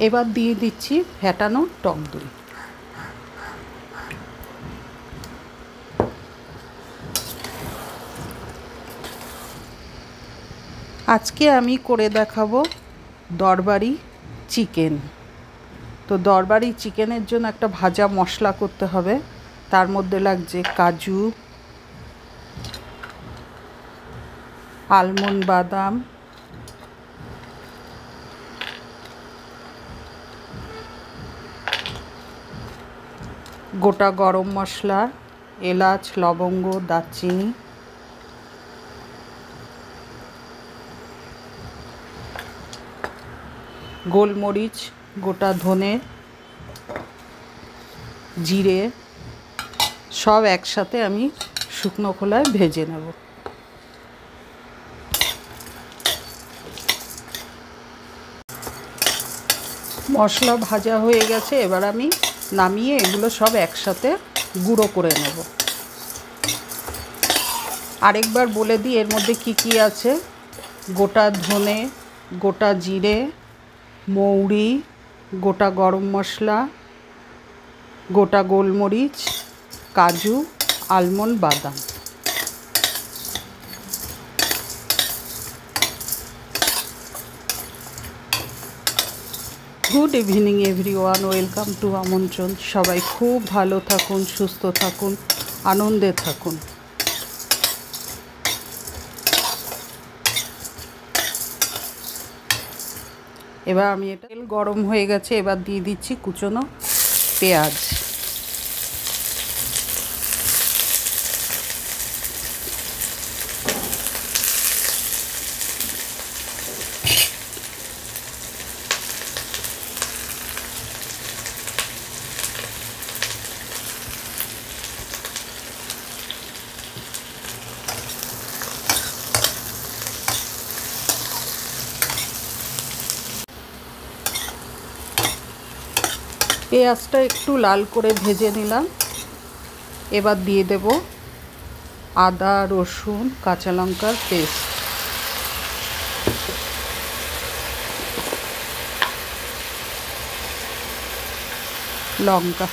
এবার দিয়ে দিচ্ছি ফ্যাটানো টক দই। আজকে আমি করে দেখাবো দরবারি চিকেন। তো দরবারি চিকেনের জন্য একটা ভাজা মশলা করতে হবে। তার মধ্যে লাগছে কাজু, আলমন্ড বাদাম, গোটা গরম মশলা, এলাচ, লবঙ্গ, দারচিনি, গোলমরিচ, গোটা ধনে, জিরে সব একসাথে আমি শুকনো খোলায় ভেজে নেব। মশলা ভাজা হয়ে গেছে, এবার আমি নামিয়ে এগুলো সব একসাথে গুঁড়ো করে নেব। আরেকবার বলে দিই এর মধ্যে কি কি আছে। গোটা ধনে, গোটা জিরে, মৌরি, গোটা গরম মশলা, গোটা গোলমরিচ, কাজু, আলমন্ড বাদাম। Good evening everyone, welcome to আমন্ত্রণ। সবাই খুব ভালো থাকুন, সুস্থ থাকুন, আনন্দে থাকুন। এবার আমি এটা তেল গরম হয়ে গেছে, এবার দিয়ে দিচ্ছি কুচনো পেঁয়াজ। পেঁয়াজটা একটু লাল করে ভেজে নিলাম। এবার দিয়ে দেব আদা, রসুন, কাঁচা লঙ্কার পেস্ট, লঙ্কা,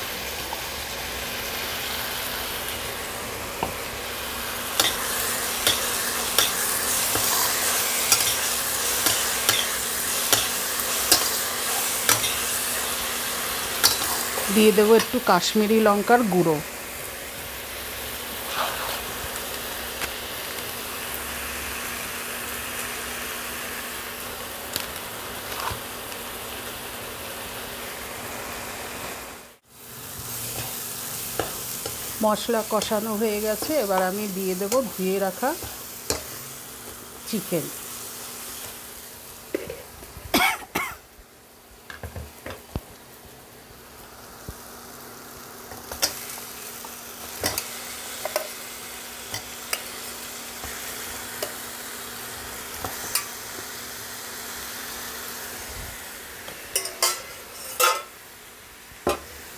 দিয়ে দেবো একটু কাশ্মীরি লঙ্কার গুঁড়ো। মশলা কষানো হয়ে গেছে, এবার আমি দিয়ে দেবো ধুয়ে রাখা চিকেন।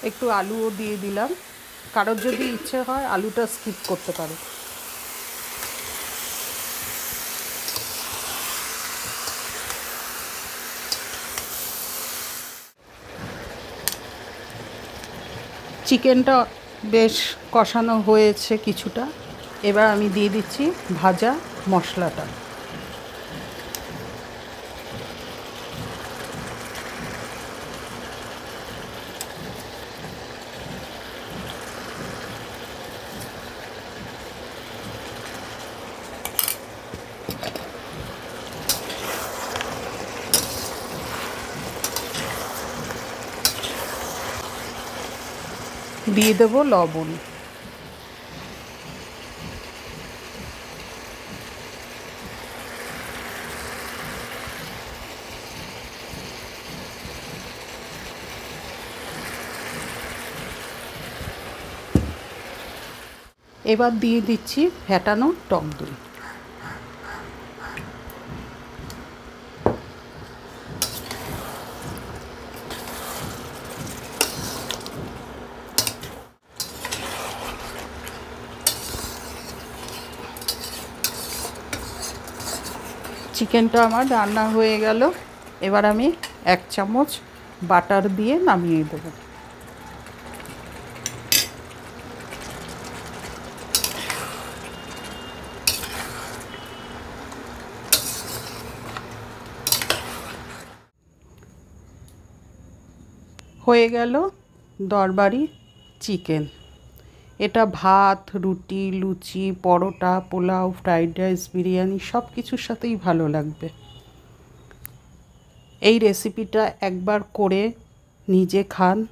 একটু আলুও দিয়ে দিলাম, কারোর যদি ইচ্ছে হয় আলুটা স্কিপ করতে পারে। চিকেনটা বেশ কষানো হয়েছে কিছুটা, এবার আমি দিয়ে দিচ্ছি ভাজা মশলাটা। দিয়ে দেবো লবণ। এবার দিয়ে দিচ্ছি ফ্যাটানো টক দই। চিকেনটা আমার রান্না হয়ে গেল। এবার আমি 1 চামচ বাটার দিয়ে নামিয়ে দেবো। হয়ে গেল দরবারি চিকেন। এটা ভাত, রুটি, লুচি, পরোটা, পোলাও, ফ্রাইড রাইস, বিরিয়ানি সব কিছুর সাথেই ভালো লাগবে। এই রেসিপিটা একবার করে নিজে খান,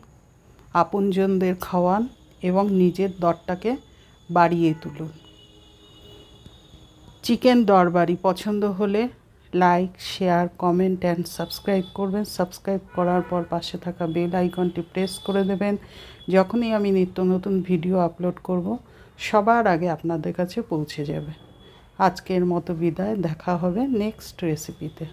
আপনজনদের খাওয়ান এবং নিজের দরটাকে বাড়িয়ে তুলুন। চিকেন দরবারি পছন্দ হলে like, share, comment and subscribe করবেন। সাবস্ক্রাইব করার পর পাশে থাকা বেল আইকনটি প্রেস করে দেবেন। যখনই আমি নিত্য নতুন ভিডিও আপলোড করব সবার আগে আপনাদের কাছে পৌঁছে যাবে। আজকের মতো বিদায়, দেখা হবে নেক্সট রেসিপিতে।